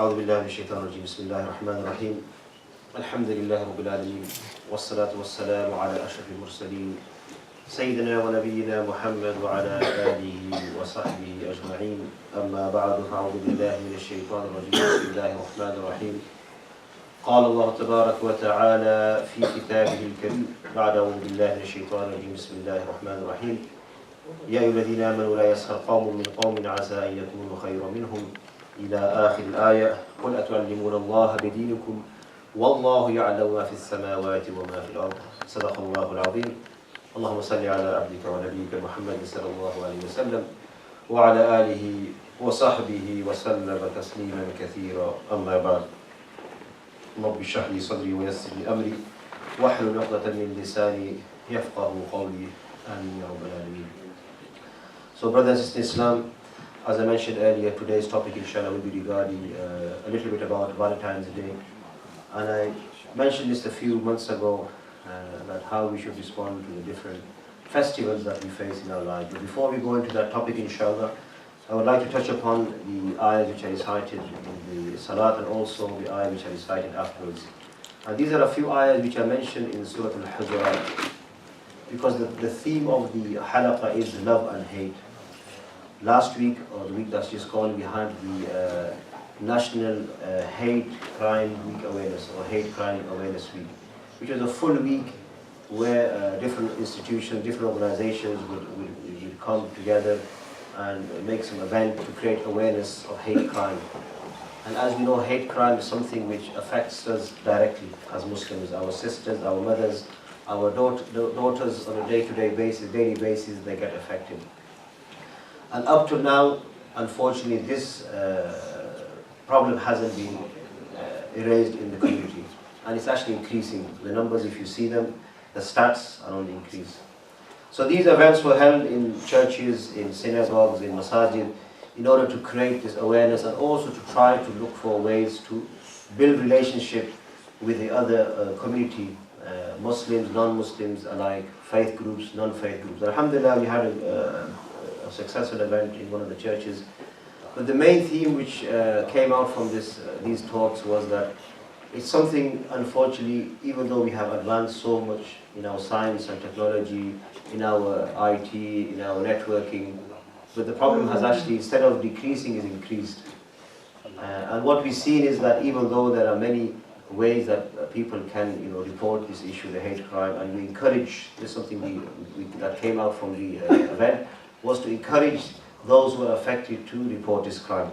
أعوذ بالله من الشيطان الرجيم بسم الله الرحمن الرحيم الحمد لله رب العالمين والصلاة والسلام على أشرف المرسلين سيدنا ونبينا محمد وعلى آله وصحبه أجمعين أما بعد فأعوذ بالله من الشيطان الرجيم بسم الله الرحمن الرحيم قال الله تبارك وتعالى في كتابه الكريم بعد أعوذ بالله من الشيطان الرجيم بسم الله الرحمن الرحيم يا أيها الذين آمنوا لا يسخر قوم من قوم عسى أن يكونوا خيرا منهم إلى آخر الآية قل أتعلمون الله بدينكم والله يعلم ما في السماوات وما في الأرض صدق الله العظيم اللهم صل على عبدك ونبيك محمد صلى الله عليه وسلم وعلى آله وصحبه وسلم تسليما كثيرا أما بعد رب اشرح لي صدري ويسر لي أمري واحلل عقدة من لساني يفقه قولي آمين يا رب العالمين. So brothers and sisters in Islam, as I mentioned earlier, today's topic inshallah will be regarding a little bit about Valentine's Day. And I mentioned this a few months ago, that how we should respond to the different festivals that we face in our life. But before we go into that topic inshallah, I would like to touch upon the ayahs which are recited in the Salat and also the ayahs which are recited afterwards. And these are a few ayahs which are mentioned in Surah Al-Hujurat, because the theme of the halaqah is love and hate. Last week, or the week that's just gone, we had the National Hate Crime Week Awareness, or Hate Crime Awareness Week, which was a full week where different institutions, different organizations would come together and make some event to create awareness of hate crime. And as we know, hate crime is something which affects us directly as Muslims, our sisters, our mothers, our daughters on a day-to-day basis, daily basis, they get affected. And up to now, unfortunately, this problem hasn't been erased in the community. And it's actually increasing. The numbers, if you see them, the stats are on the increase. So these events were held in churches, in synagogues, in masajid, in order to create this awareness and also to try to look for ways to build relationship with the other community, Muslims, non-Muslims alike, faith groups, non-faith groups. Alhamdulillah, we had a successful event in one of the churches. But the main theme which came out from these talks was that it's something, unfortunately, even though we have advanced so much in our science and technology, in our IT, in our networking, but the problem has actually, instead of decreasing, is increased. And what we've seen is that even though there are many ways that people can report this issue, the hate crime, and we encourage, this is something that came out from the event, was to encourage those who are affected to report this crime.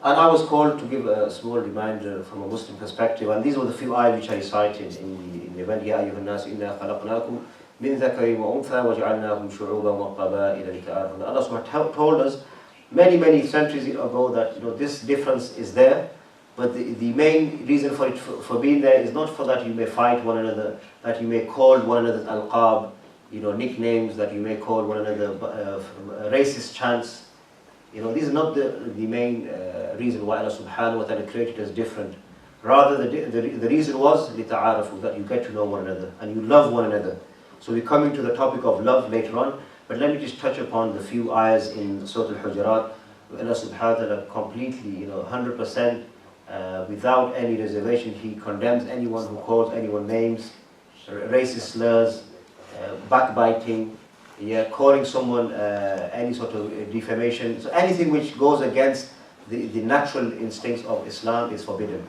And I was called to give a small reminder from a Muslim perspective, and these were the few ayahs which I recited in the event. يَا أَيُّهَا النَّاسُ إِنَّا خَلَقْنَاكُمْ مِنْ ذَكَرٍ وَأُنْثَى وَجَعَلْنَاكُمْ شُعُوبًا وَقَبَائِلَ لِتَعَارَفُوا. Allah subhanahu wa ta'ala told us many centuries ago that this difference is there, but the main reason for being there is not for that you may fight one another, that you may call one another al-qab, nicknames, that you may call one another racist chants. These are not the main reason why Allah subhanahu wa ta'ala created us different. Rather, the reason was لِتَعَارَفُوا, that you get to know one another and you love one another. So we're coming to the topic of love later on, but let me just touch upon the few ayahs in Surah Al-Hujurat, where Allah subhanahu wa ta'ala completely, 100%, without any reservation, He condemns anyone who calls anyone names, racist slurs, backbiting, calling someone any sort of defamation. So anything which goes against the natural instincts of Islam is forbidden.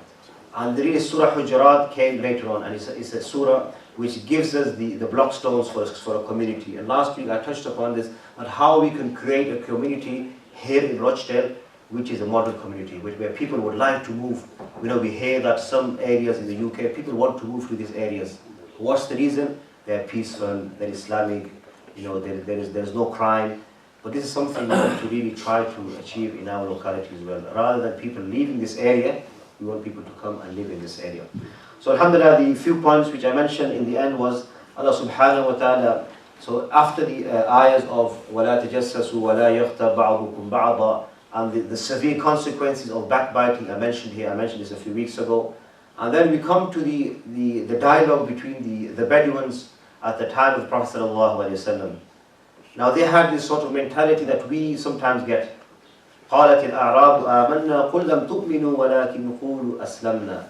And the Surah Hujurat came later on, and it's a surah which gives us the blockstones for a community. And last week I touched upon this, and how we can create a community here in Rochdale, which is a model community, where people would like to move. We hear that some areas in the UK, people want to move to these areas. What's the reason? They're peaceful, they're Islamic, there's no crime. But this is something we want to really try to achieve in our locality as well. Rather than people leaving this area, we want people to come and live in this area. So alhamdulillah, the few points which I mentioned in the end was Allah subhanahu wa ta'ala. So after the ayahs of وَلَا تَجَسَّسُوا وَلَا يَغْتَبْ بَعْضُكُمْ بَعْضًا, and the severe consequences of backbiting, I mentioned this a few weeks ago. And then we come to the dialogue between the Bedouins at the time of the Prophet sallallahu alaihi wasallam. Now they had this sort of mentality that we sometimes get. قالت الأعراب آمنا قل لم تؤمنوا ولكن قولوا أسلمنا.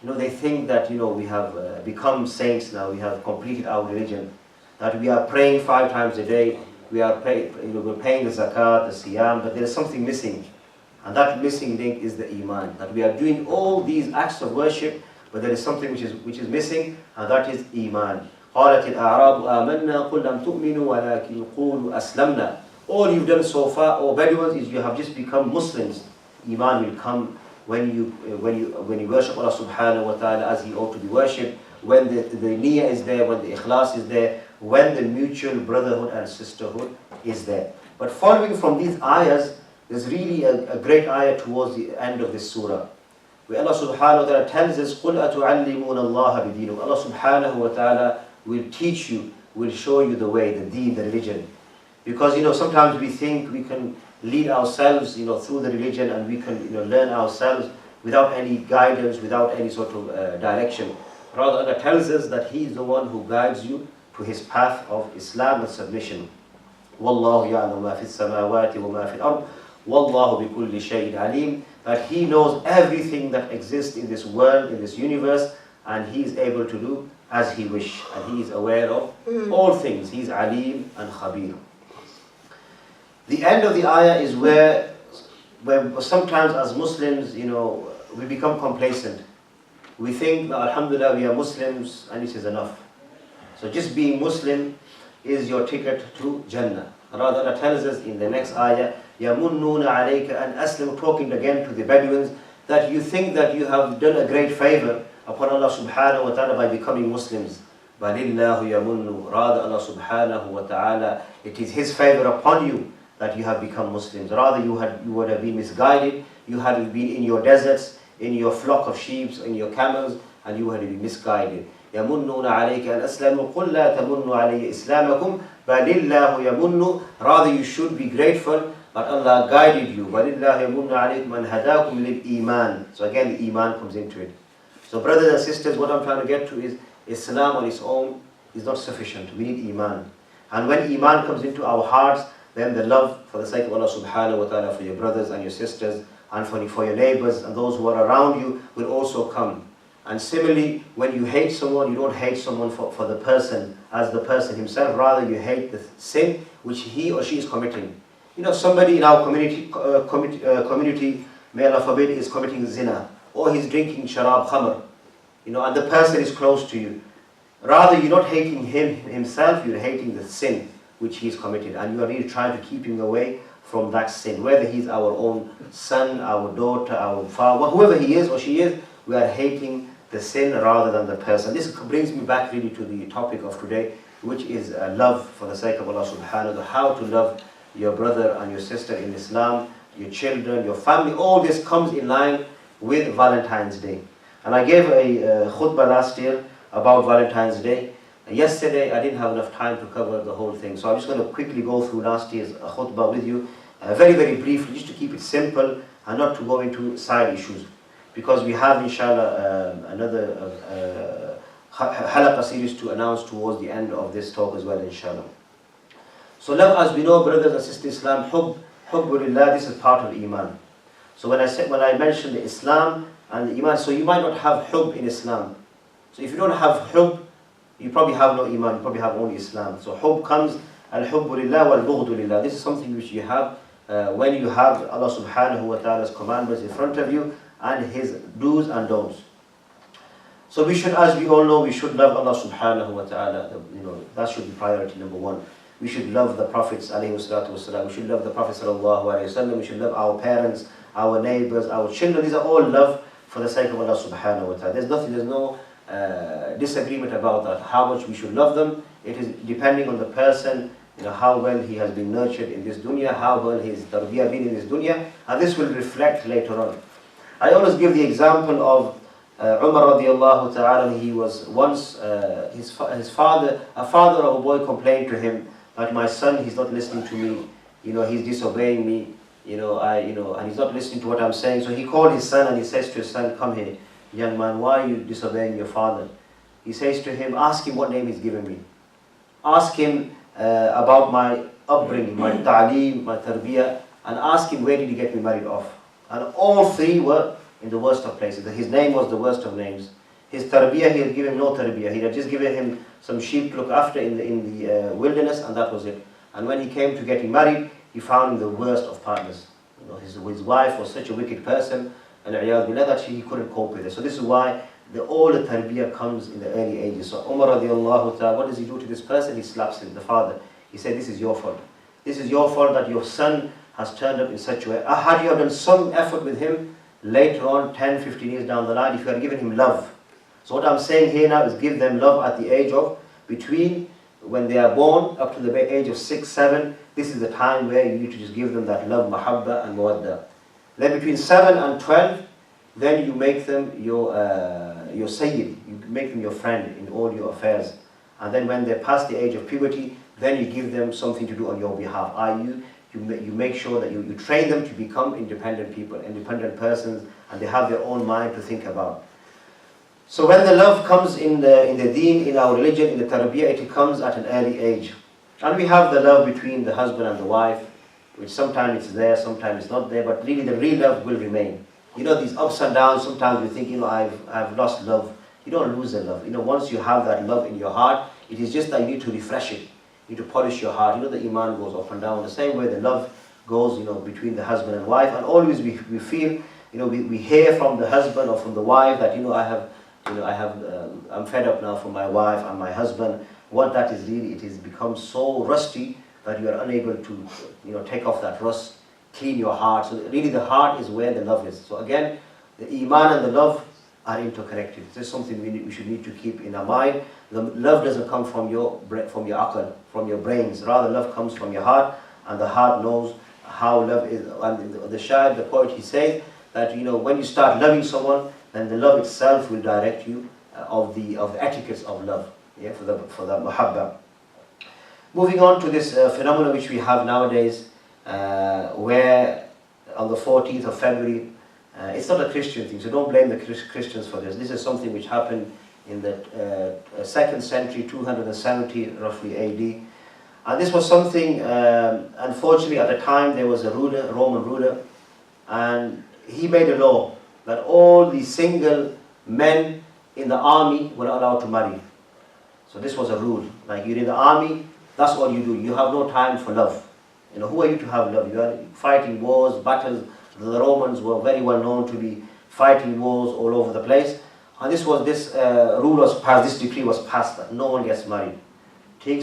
They think that, we have become saints now, we have completed our religion, that we are praying 5 times a day, we're paying the zakat, the siyam, but there is something missing. And that missing link is the iman. That we are doing all these acts of worship, but there is something which is missing, and that is iman. قالت الأعراب آمنا قل لم تؤمنوا ولكن قولوا أسلمنا. All you've done so far, O Bedouins, is you have just become Muslims. Iman will come when you worship Allah subhanahu wa ta'ala as He ought to be worshipped, when the niyyah is there, when the ikhlas is there, when the mutual brotherhood and sisterhood is there. But following from these ayahs, there's really a great ayah towards the end of this surah, where Allah subhanahu wa ta'ala tells us, قُلْ أَتُعَلِّمُونَ اللَّهَ بِدِينُكُمْ. Allah subhanahu wa ta'ala will teach you, will show you the way, the deen, the religion. Because sometimes we think we can lead ourselves through the religion, and we can learn ourselves without any guidance, without any sort of direction. Rather, Allah tells us that He is the one who guides you to His path of Islam and submission. وَاللَّهُ يَعْلَمُ مَا فِي السَّمَاوَاتِ وَمَا فِي الْأَرْضِ وَاللَّهُ بِكُلِّ شَيْءٍ عَلِيمٌ. That He knows everything that exists in this world, in this universe, and He is able to do as He wish, and He is aware of all things. He is Alim and Khabir. The end of the ayah is where sometimes as Muslims, we become complacent. We think that Alhamdulillah we are Muslims and it is enough. So just being Muslim is your ticket to Jannah. Rather, Allah tells us in the next ayah, يَمُنُّونَ عَلَيْكَ أَنْ أَسْلِمُ, talking again to the Bedouins, that you think that you have done a great favor upon Allah subhanahu wa ta'ala by becoming Muslims. بَلِلَّهُ يَمُنُّ, rather Allah subhanahu wa ta'ala, it is His favor upon you that you have become Muslims. Rather, you would have been misguided, you had been in your deserts, in your flock of sheep, in your camels, and you had been misguided. يَمُنُّونَ عَلَيْكَ أَنْ أَسْلَمُوا قُلْ لَا تَمُنُّوا عَلَيَّ إِسْلَامَكُمْ بَلِ اللَّهُ يَمُنُّ, rather you should be grateful that Allah guided you. بَلِ اللَّهُ يَمُنُّ عَلَيْكُمْ أَنْ هَدَاكُمْ لِلْإِيمَانِ. So again, the iman comes into it. So brothers and sisters, what I'm trying to get to is, Islam on its own is not sufficient. We need iman. And when iman comes into our hearts, then the love for the sake of Allah subhanahu wa ta'ala for your brothers and your sisters, and for your neighbors and those who are around you will also come. And similarly, when you hate someone, you don't hate someone for the person as the person himself, rather you hate the sin which he or she is committing. Somebody in our community, may Allah forbid, is committing zina, or he's drinking sharab, khamr, and the person is close to you. Rather, you're not hating him himself, you're hating the sin which he's committed, and you are really trying to keep him away from that sin. Whether he's our own son, our daughter, our father, whoever he is or she is, we are hating the sin rather than the person. This brings me back really to the topic of today, which is love for the sake of Allah subhanahu wa ta'ala. How to love your brother and your sister in Islam, your children, your family. All this comes in line with Valentine's Day. And I gave a khutbah last year about Valentine's Day. Yesterday I didn't have enough time to cover the whole thing, so I'm just going to quickly go through last year's khutbah with you, very very briefly, just to keep it simple and not to go into side issues, because we have inshallah another halaqah series to announce towards the end of this talk as well, inshallah. So love, as we know, brothers and sisters, Islam, hubbulillah, this is part of Iman. So when I mentioned the Islam and the Iman, so you might not have hubb in Islam. So if you don't have hubb, you probably have no Iman, you probably have only Islam. So hubb comes, al-hubbu lillah wal-bughdu lillah. This is something which you have when you have Allah subhanahu wa ta'ala's commandments in front of you and His do's and don'ts. So we should, as we all know, we should love Allah subhanahu wa ta'ala. That should be priority number one. We should love the Prophets alayhi salatu wasalam. We should love the Prophet sallallahu alayhi wasallam. We should love our parents, our neighbors, our children. These are all love for the sake of Allah subhanahu wa ta'ala. There's no disagreement about that, how much we should love them. It is depending on the person, how well he has been nurtured in this dunya, how well his tarbiyah been in this dunya, and this will reflect later on. I always give the example of Umar radiallahu ta'ala. He was once, his father, a father of a boy complained to him that my son, he's not listening to me, he's disobeying me, and he's not listening to what I'm saying. So he called his son and he says to his son, come here, young man, why are you disobeying your father? He says to him, ask him what name he's given me. Ask him about my upbringing, my ta'aleem, my tarbiyah, and ask him, where did you get me married off? And all three were in the worst of places. His name was the worst of names. His tarbiyah, he had given no tarbiyah. He had just given him some sheep to look after in the wilderness, and that was it. And when he came to getting married, he found him the worst of partners. You know, his wife was such a wicked person, and that he couldn't cope with it. So this is why all the tarbiyah comes in the early ages. So Umar radiallahu ta'ala, what does he do to this person? He slaps him, the father. He said, this is your fault. This is your fault that your son has turned up in such a way. Had you have done some effort with him, later on, 10, 15 years down the line, if you had given him love. So what I'm saying here now is give them love at the age of, between when they are born up to the age of 6, 7. This is the time where you need to just give them that love, mahabba and mawadda. Then between 7 and 12, then you make them your sayyid, you make them your friend in all your affairs. And then when they're past the age of puberty, then you give them something to do on your behalf. You make sure that you train them to become independent people, independent persons, and they have their own mind to think about. So when the love comes in the deen, in our religion, in the tarbiyah, it comes at an early age. And we have the love between the husband and the wife, which sometimes it's there, sometimes it's not there, but really the real love will remain. You know, these ups and downs, sometimes you think, you know, I've lost love. You don't lose the love. You know, once you have that love in your heart, it is just that you need to refresh it. You need to polish your heart. You know, the iman goes up and down. The same way the love goes, you know, between the husband and wife. And always we feel, you know, we hear from the husband or from the wife that, you know, I'm fed up now from my wife and my husband. What that is really, it has become so rusty that you are unable to, you know, take off that rust, clean your heart. So really the heart is where the love is. So again, the iman and the love are interconnected. This is something we should need to keep in our mind. The love doesn't come from your aql, from your brains. Rather, love comes from your heart, and the heart knows how love is. And the shair, the poet, he says that, you know, when you start loving someone, then the love itself will direct you of the etiquettes of love, yeah, for the mahabba. Moving on to this phenomenon which we have nowadays, where on the 14th of February, it's not a Christian thing, so don't blame the Christians for this. This is something which happened in the 2nd century, 270 roughly AD. And this was something, unfortunately at the time there was a ruler, a Roman ruler, and he made a law that all the single men in the army were allowed to marry. So this was a rule. Like, you're in the army, that's all you do. You have no time for love. You know, who are you to have love? You are fighting wars, battles. The Romans were very well known to be fighting wars all over the place. And this rule was passed, this decree was passed that no one gets married.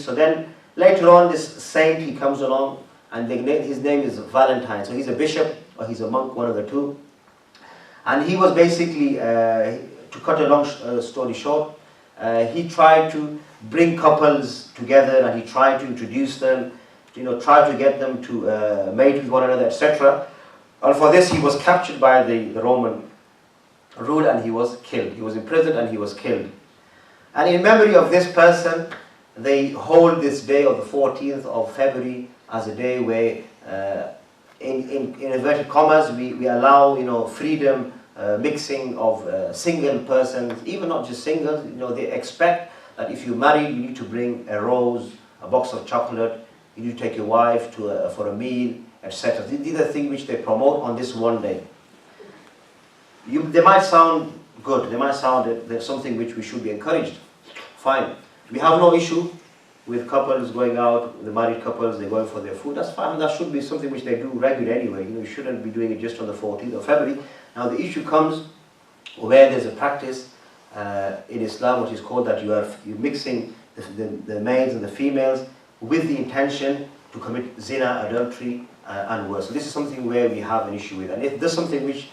So then later on, this saint, he comes along, and his name is Valentine. So he's a bishop or he's a monk, one of the two. And he was basically, to cut a long story short, he tried to bring couples together, and he tried to introduce them, you know, try to get them to mate with one another, etc. And for this he was captured by the Roman rule, and he was killed. He was imprisoned and he was killed. And in memory of this person, they hold this day of the 14th of February as a day where, in inverted commas, we allow, you know, freedom, mixing of single persons, even not just singles. You know, they expect that if you marry, you need to bring a rose, a box of chocolate, you need to take your wife to for a meal, etc. These are things which they promote on this one day. They might sound good, they might sound there's something which we should be encouraged. Fine. We have no issue with couples going out, the married couples, they're going for their food. That's fine. That should be something which they do regularly anyway. You know, you shouldn't be doing it just on the 14th of February. Now the issue comes where there's a practice in Islam which is called that you're mixing the males and the females with the intention to commit zina, adultery, and worse. So this is something where we have an issue with, and this is something which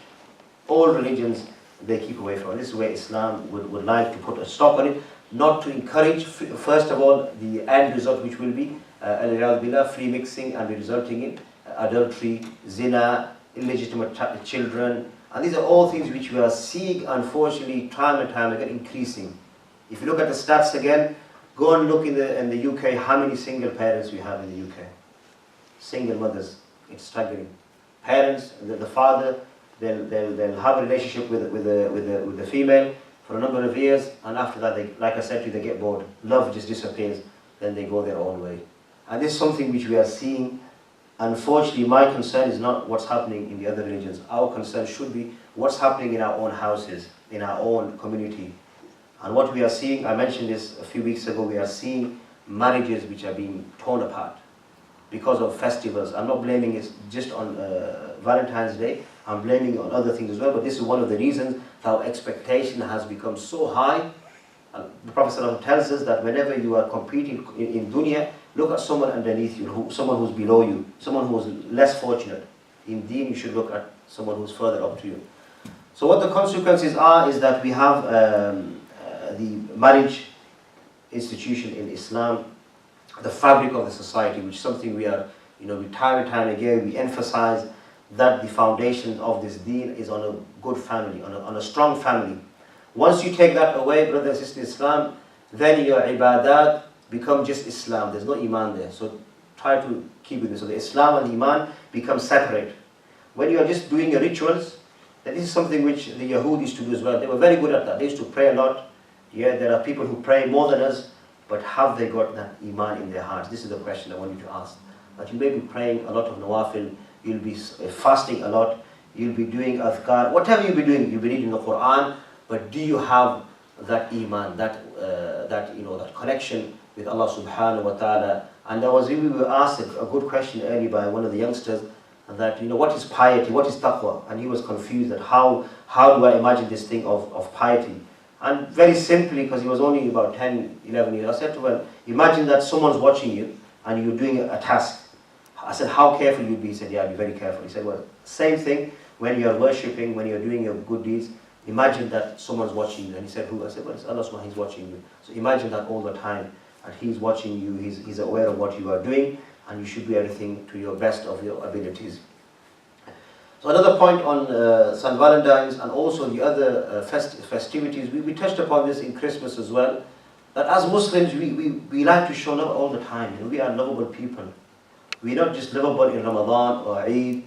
all religions, they keep away from. This is where Islam would like to put a stop on it, not to encourage, first of all, the end result, which will be free mixing, and resulting in adultery, zina, illegitimate children. And these are all things which we are seeing, unfortunately, time and time again, increasing. If you look at the stats again, go and look in the UK, how many single parents we have in the UK. Single mothers. It's staggering. Parents, the father, they'll have a relationship with the female for a number of years, and after that, they, like I said to you, they get bored. Love just disappears, then they go their own way. And this is something which we are seeing Unfortunately, my concern is not what's happening in the other religions. Our concern should be what's happening in our own houses, in our own community. And what we are seeing, I mentioned this a few weeks ago, we are seeing marriages which are being torn apart because of festivals. I'm not blaming it just on Valentine's Day, I'm blaming it on other things as well, but this is one of the reasons that our expectation has become so high. The Prophet ﷺ tells us that whenever you are competing in dunya, look at someone underneath you, someone who's below you, someone who's less fortunate. In deen, you should look at someone who's further up to you. So what the consequences are is that we have the marriage institution in Islam, the fabric of the society, which is something we are, we time and time again, we emphasize that the foundation of this deen is on a good family, on a strong family. Once you take that away, brothers and sisters in Islam, then your ibadat become just Islam. There's no Iman there. So try to keep with this. So the Islam and Iman become separate. When you are just doing your rituals, then this is something which the Yahud used to do as well. They were very good at that. They used to pray a lot. Yeah, there are people who pray more than us, but have they got that Iman in their hearts? This is the question I want you to ask. That you may be praying a lot of nawafil, you'll be fasting a lot, you'll be doing adhkar, whatever you'll be doing, you'll be reading the Quran, but do you have that Iman, that connection with Allah subhanahu wa ta'ala? And we were asked a good question earlier by one of the youngsters, that what is piety, what is taqwa? And he was confused that how do I imagine this thing of piety? And very simply, because he was only about 10, 11 years, I said to him, imagine that someone's watching you and you're doing a task. I said, how careful you'd be? He said, yeah, I'd be very careful. He said, well, same thing when you're worshipping, when you're doing your good deeds, imagine that someone's watching you. And he said, who? I said, well, it's Allah subhanahu, he's watching you. So imagine that all the time, and he's watching you, he's aware of what you are doing, and you should do everything to your best of your abilities. So another point on St. Valentine's and also the other festivities, we touched upon this in Christmas as well, that as Muslims we like to show love all the time. We are lovable people. We're not just lovable in Ramadan or Eid.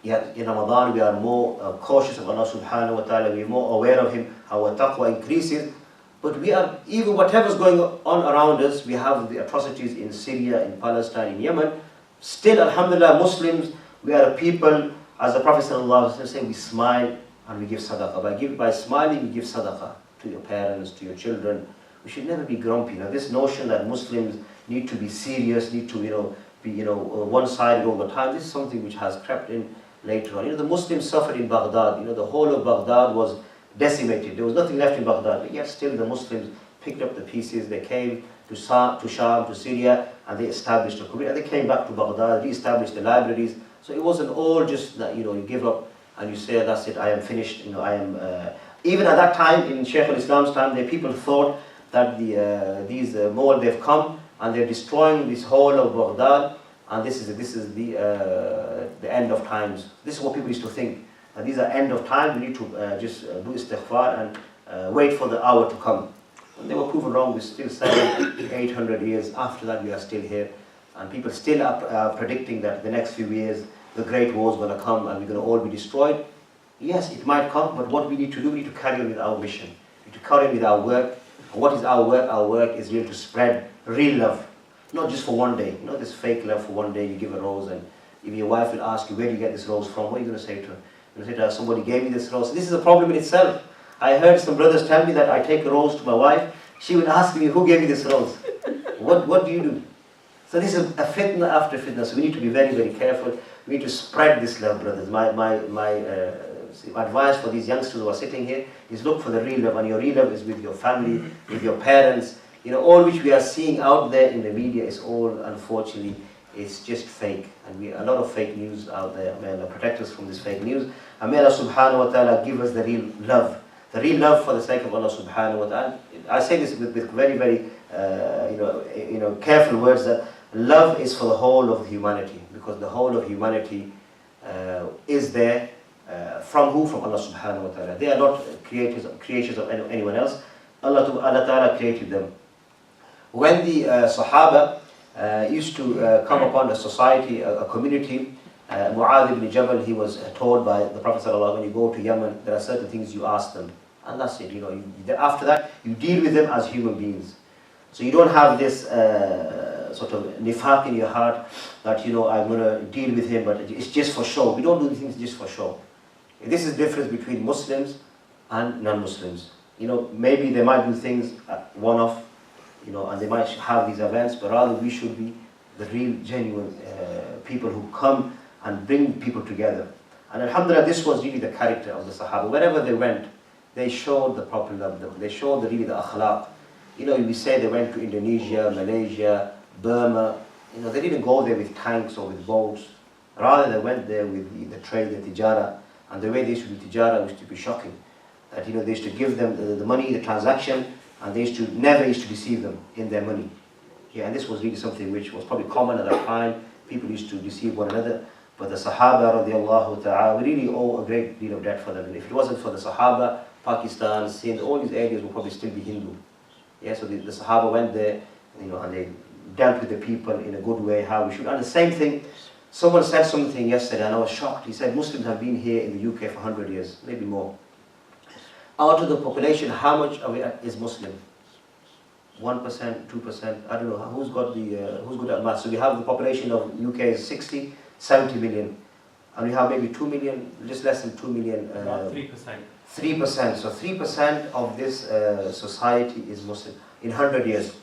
Yet in Ramadan we are more cautious of Allah subhanahu wa ta'ala, we're more aware of Him, our taqwa increases. But we are, even whatever's going on around us, we have the atrocities in Syria, in Palestine, in Yemen. Still, alhamdulillah, Muslims, we are a people, as the Prophet said, we smile and we give sadaqah. By smiling, we give sadaqah to your parents, to your children. We should never be grumpy. Now, this notion that Muslims need to be serious, need to be one-sided all the time, this is something which has crept in later on. The Muslims suffered in Baghdad. The whole of Baghdad was decimated. There was nothing left in Baghdad. But yet still the Muslims picked up the pieces. They came to Sham, to Syria, and they established a community. And they came back to Baghdad, re-established the libraries. So it wasn't all just that you give up and you say, that's it, I am finished. I am. Even at that time, in Shaykh al-Islam's time, the people thought that these Mughal, they've come and they're destroying this whole of Baghdad, and this is the end of times. This is what people used to think. And these are end of time. We need to just do istighfar and wait for the hour to come. And they were proven wrong. We're still 700, 800 years after that. We are still here. And people still are predicting that the next few years, the Great War is going to come and we're going to all be destroyed. Yes, it might come, but what we need to do, we need to carry on with our mission. We need to carry on with our work. And what is our work? Our work is really to spread real love. Not just for one day. This fake love for one day, you give a rose, and if your wife will ask you, where do you get this rose from? What are you going to say to her? You're going to say to her, somebody gave me this rose. So this is a problem in itself. I heard some brothers tell me that I take a rose to my wife. She would ask me, who gave me this rose? What do you do? So this is a fitna after fitna. So we need to be very, very careful. We need to spread this love, brothers. My advice for these youngsters who are sitting here is look for the real love. And your real love is with your family, with your parents. All which we are seeing out there in the media is all, unfortunately, it's just fake. And a lot of fake news out there. May Allah protect us from this fake news. And may Allah subhanahu wa ta'ala give us the real love. The real love for the sake of Allah subhanahu wa ta'ala. I say this with very, very careful words, that love is for the whole of humanity. Because the whole of humanity is there. From who? From Allah subhanahu wa ta'ala. They are not creatures of anyone else. Allah ta'ala created them. When the Sahaba used to come upon a society, a community, Mu'adh ibn Jabal, he was told by the Prophet ﷺ, when you go to Yemen, there are certain things you ask them. And that's it. After that, you deal with them as human beings. So you don't have this sort of nifaq in your heart that, I'm going to deal with him, but it's just for show. We don't do things just for show. This is the difference between Muslims and non-Muslims. Maybe they might do things one-off, and they might have these events, but rather we should be the real, genuine people who come and bring people together. And alhamdulillah, this was really the character of the Sahaba. Wherever they went, they showed the proper love. They showed really the akhlaq. We say they went to Indonesia, Malaysia, Burma. They didn't go there with tanks or with boats. Rather, they went there with the trade, the tijara. And the way they used to do tijara used to be shocking. That, they used to give them the money, the transaction, and they never used to deceive them in their money. And this was really something which was probably common at that time. People used to deceive one another. But the Sahaba, radiallahu ta'ala, we really owe a great deal of debt for them. And if it wasn't for the Sahaba, Pakistan, Sindh, all these areas would probably still be Hindu. So the Sahaba went there, and they dealt with the people in a good way, how we should. And the same thing, someone said something yesterday, and I was shocked. He said Muslims have been here in the UK for 100 years, maybe more. Out of the population, how much of it is Muslim? 1%, 2%, I don't know. Who's good at maths? So we have the population of UK is 60, 70 million. And we have maybe 2 million, just less than 2 million. About 3%. 3%. So 3% of this society is Muslim in 100 years.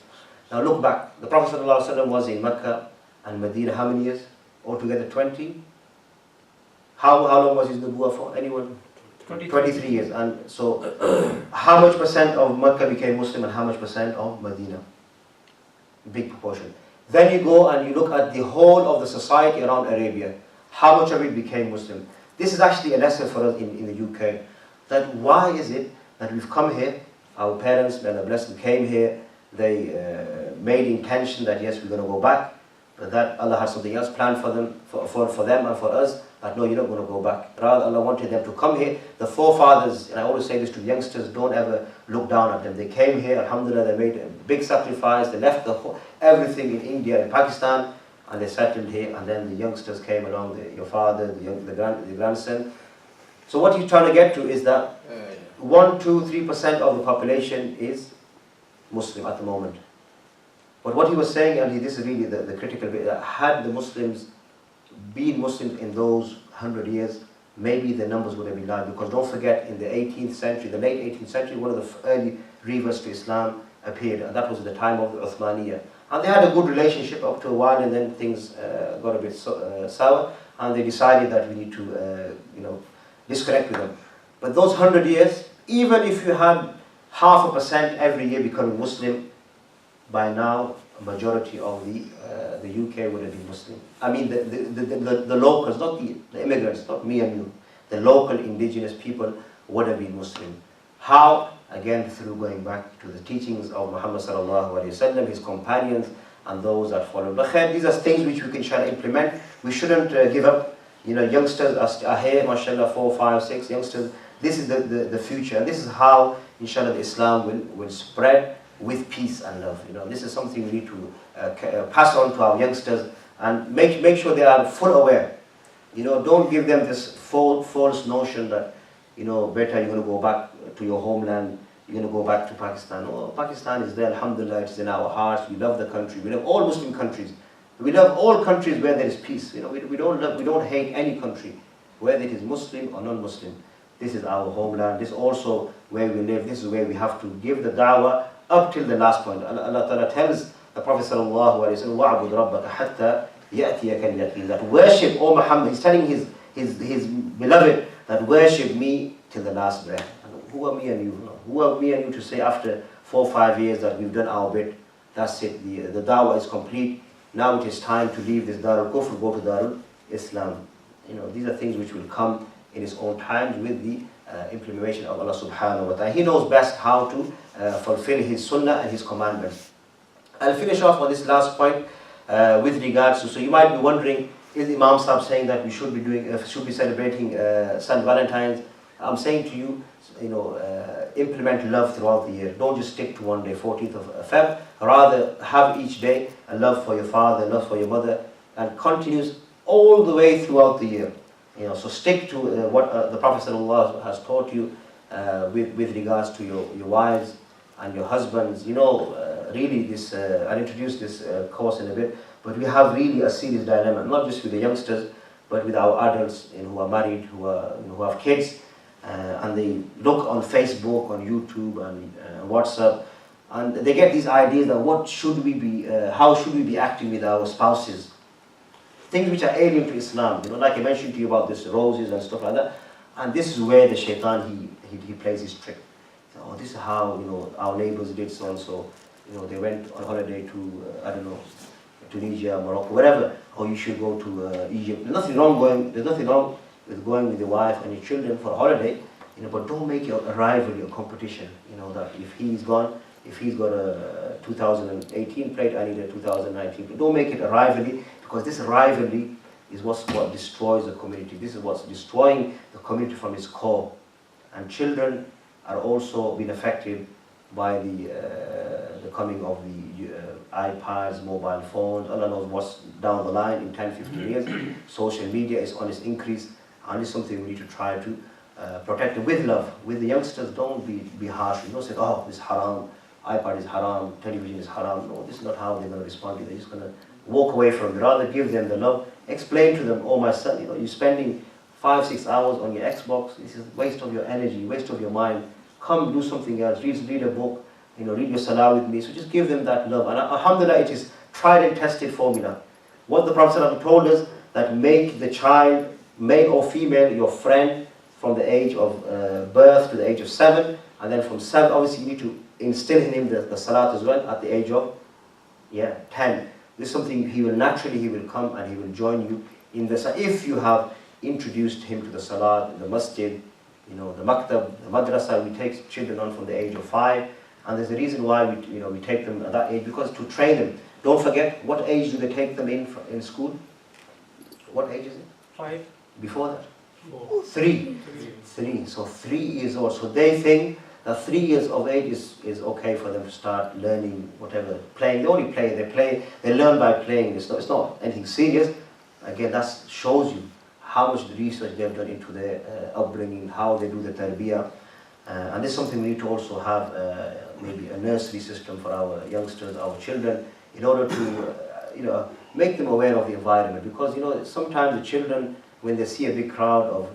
Now look back. The Prophet ﷺ was in Mecca and Medina how many years? Altogether 20. How long was his nubuwwah for? Anyone? 23 years. And so how much percent of Mecca became Muslim and how much percent of Medina? Big proportion. Then you go and you look at the whole of the society around Arabia. How much of it became Muslim? This is actually a lesson for us in the UK. That why is it that we've come here, our parents, may Allah bless them, came here, they made intention that yes, we're going to go back, but that Allah has something else planned for them, for them and for us, that no, you're not going to go back. Rather, Allah wanted them to come here. The forefathers, and I always say this to youngsters, don't ever look down at them. They came here, alhamdulillah, they made a big sacrifice, they left everything in India and Pakistan, and they settled here, and then the youngsters came along, your father, the grandson. So what he's trying to get to is that 1, 2, 3% of the population is Muslim at the moment. But what he was saying, and this is really the critical bit, that had the Muslims been Muslims in those 100 years, maybe the numbers would have been large. Because don't forget, in the 18th century, the late 18th century, one of the early reverts to Islam appeared, and that was at the time of the Uthmaniyya. And they had a good relationship up to a while, and then things got a bit sour, and they decided that we need to, disconnect with them. But those 100 years, even if you had 0.5% every year becoming Muslim, by now a majority of the UK would have been Muslim. I mean the locals, not the immigrants, not me and you. The local indigenous people would have been Muslim. How? Again, through going back to the teachings of Muhammad sallallahu alaihi wasallam, his companions, and those that followed. But these are things which we can try to implement. We shouldn't give up. Youngsters are here, mashallah, 4, 5, 6 youngsters. This is the future, and this is how, inshallah, the Islam will spread with peace and love. This is something we need to pass on to our youngsters and make sure they are full aware. Don't give them this false notion that, better you're going to go back to your homeland, you're going to go back to Pakistan. Oh, Pakistan is there, alhamdulillah, it's in our hearts. We love the country. We love all Muslim countries. We love all countries where there is peace. We don't hate any country, whether it is Muslim or non-Muslim. This is our homeland. This is also where we live. This is where we have to give the da'wah up till the last point. Allah Ta'ala tells the Prophet sallallahu alaihi wasallam, "Wa'bud rabbaka hatta ya'tiyaka al-yaqin." That worship, O Muhammad, he's telling his beloved that worship me till the last breath. And who are me and you? Who are me and you to say after 4 or 5 years that we've done our bit? That's it. The da'wah is complete. Now it is time to leave this Darul Kufr, go to Darul Islam. These are things which will come in its own time with the implementation of Allah subhanahu wa ta'ala. He knows best how to fulfill his sunnah and his commandments. I'll finish off on this last point with regards to, so you might be wondering, is Imam Sahib saying that we should be celebrating St. Valentine's? I'm saying to you, implement love throughout the year. Don't just stick to one day, 14th of Feb. Rather, have each day a love for your father, love for your mother, and continues all the way throughout the year. So stick to what the Prophet ﷺ has taught you with regards to your wives and your husbands. really this, I'll introduce this course in a bit, but we have really a serious dilemma, not just with the youngsters, but with our adults who are married, who have kids, and they look on Facebook, on YouTube, and WhatsApp, and they get these ideas that what should we be, how should we be acting with our spouses? Things which are alien to Islam, like I mentioned to you about this roses and stuff like that. And this is where the shaitan, he plays his trick. So, oh, this is how, our neighbors did so and so. They went on holiday to, I don't know, Tunisia, Morocco, whatever. Or you should go to Egypt. There's nothing wrong with going with your wife and your children for a holiday, but don't make it a rivalry or competition. That if he's gone, if he's got a 2018 plate, I need a 2019 plate. Don't make it a rivalry, because this rivalry is what destroys the community. This is what's destroying the community from its core. And children are also being affected by the coming of the iPads, mobile phones. Allah knows what's down the line in 10, 15 years. Social media is on its increase, and it's something we need to try to protect it with love. With the youngsters, don't be harsh. Don't say, oh, this is haram, iPad is haram, television is haram. No, this is not how they're going to respond to it. They're just going to walk away from it. Rather, give them the love. Explain to them, oh my son, you're spending 5-6 hours on your Xbox. This is waste of your energy, waste of your mind. Come do something else. Read a book. Read your salah with me. So just give them that love. And alhamdulillah, it is tried and tested formula. What the Prophet ﷺ told us, that make the child, male or female, your friend from the age of birth to the age of 7, and then from 7, obviously you need to instill in him the salat as well at the age of 10. This is something he will come and he will join you in the salat. If you have introduced him to the salat, the masjid, the maktab, the madrasa, we take children on from the age of 5, and there's a reason why we take them at that age, because to train them. Don't forget, what age do they take them in school? What age is it? 5. Before that? 4. 3. 3. So 3 years old. So they think that 3 years of age is okay for them to start learning whatever, playing. They only play, they learn by playing. It's not anything serious. Again, that shows you how much research they've done into their upbringing, how they do the tarbiyah. And this is something we need to also have maybe a nursery system for our youngsters, our children, in order to make them aware of the environment. Because sometimes the children, when they see a big crowd of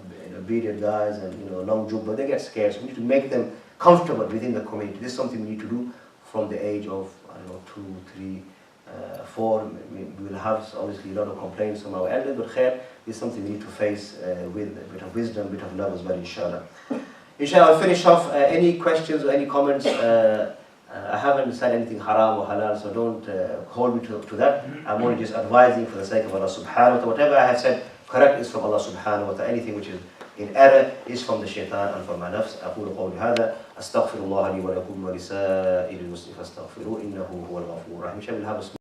bearded guys and long jubba, they get scared. So we need to make them comfortable within the community. This is something we need to do from the age of 2, 3, 4. We will have obviously a lot of complaints from our elders, but khair is something we need to face with a bit of wisdom, a bit of love as well, inshallah. Inshallah, I'll finish off. Any questions or any comments? I haven't said anything haram or halal, so don't hold me to that. I'm only just advising for the sake of Allah subhanahu wa ta'ala. Whatever I have said correct is from Allah subhanahu wa ta'ala. Anything which is in error is from the shaitan and from my nafs. أقول قولي هذا أستغفر الله لي ولكم ولسائر المسلمين فاستغفروه إنه هو الغفور الرحيم.